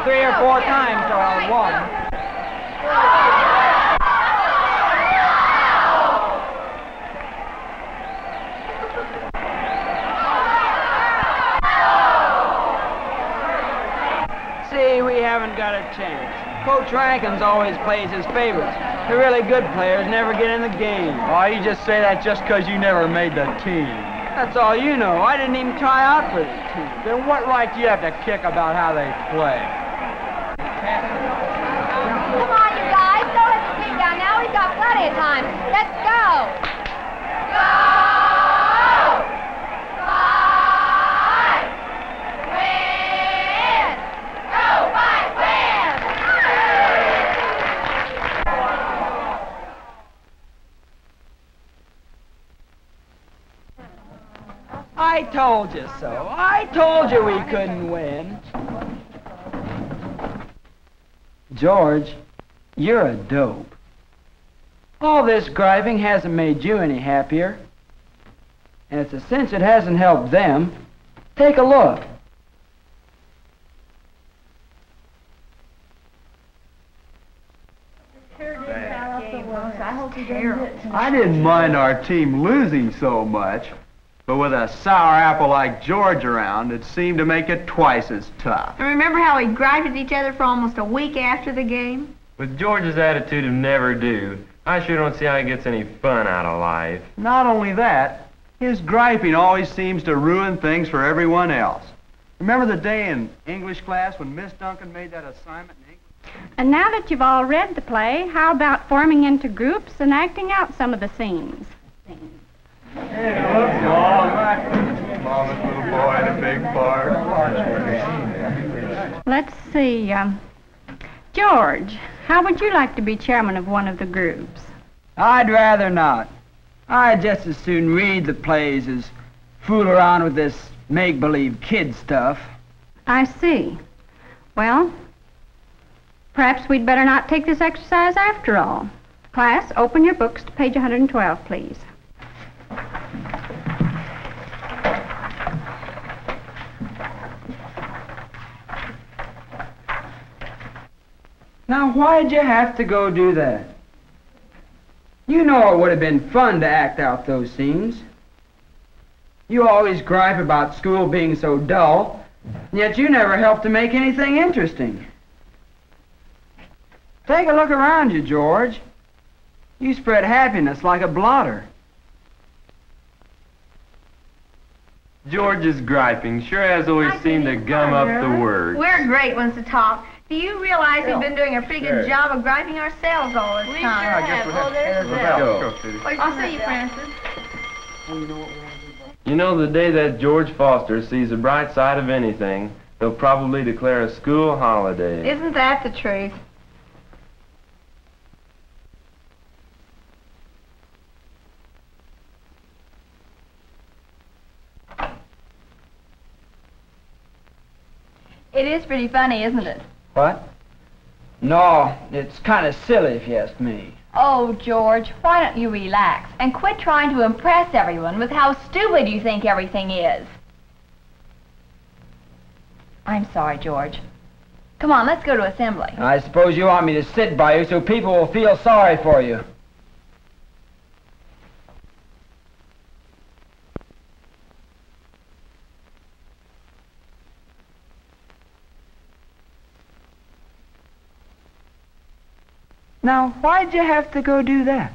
3 or 4 times till I won. See, we haven't got a chance. Coach Rankins always plays his favorites. The really good players never get in the game. Oh, you just say that just because you never made the team. That's all you know. I didn't even try out for the team. Then what right do you have to kick about how they play? Come on, you guys. Don't let the team down now. We've got plenty of time. Let's go. Go! Fight! Win! Go, fight, win! I told you so. I told you we couldn't win. George, you're a dope. All this griping hasn't made you any happier. And it's a cinch it hasn't helped them. Take a look. I didn't mind our team losing so much, but with a sour apple like George around, it seemed to make it twice as tough. And remember how we griped at each other for almost a week after the game? With George's attitude of never do, I sure don't see how he gets any fun out of life. Not only that, his griping always seems to ruin things for everyone else. Remember the day in English class when Miss Duncan made that assignment in English? And now that you've all read the play, how about forming into groups and acting out some of the scenes? Hey, look, Mama's little boy in a big part. Let's see, George, how would you like to be chairman of one of the groups? I'd rather not. I'd just as soon read the plays as fool around with this make-believe kid stuff. I see. Well, perhaps we'd better not take this exercise after all. Class, open your books to page 112, please. Now, why'd you have to go do that? You know it would have been fun to act out those scenes. You always gripe about school being so dull, yet you never help to make anything interesting. Take a look around you, George. You spread happiness like a blotter. George's griping sure has always seemed to gum up the words. We're great ones to talk. Do you realize we've been doing a pretty good job of griping ourselves all this time? We sure have. Oh, there's Bill. I'll see you, Francis. You know, the day that George Foster sees the bright side of anything, they'll probably declare a school holiday. Isn't that the truth? It is pretty funny, isn't it? What? No, it's kind of silly if you ask me. Oh, George, why don't you relax and quit trying to impress everyone with how stupid you think everything is? I'm sorry, George. Come on, let's go to assembly. I suppose you want me to sit by you so people will feel sorry for you. Now, why'd you have to go do that?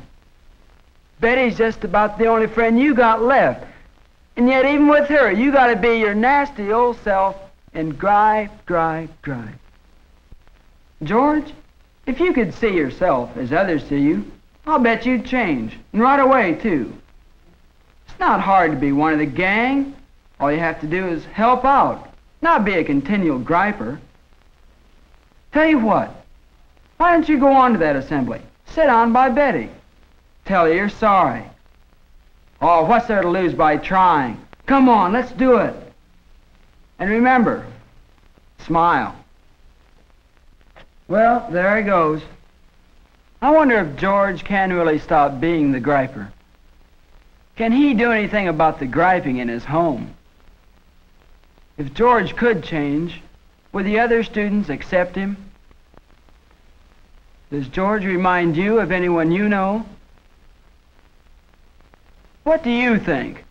Betty's just about the only friend you got left. And yet, even with her, you gotta be your nasty old self and gripe. George, if you could see yourself as others see you, I'll bet you'd change. And right away, too. It's not hard to be one of the gang. All you have to do is help out, not be a continual griper. Tell you what. Why don't you go on to that assembly? Sit down by Betty. Tell her you're sorry. Oh, what's there to lose by trying? Come on, let's do it. And remember, smile. Well, there he goes. I wonder if George can really stop being the griper. Can he do anything about the griping in his home? If George could change, Will the other students accept him? Does George remind you of anyone you know? What do you think?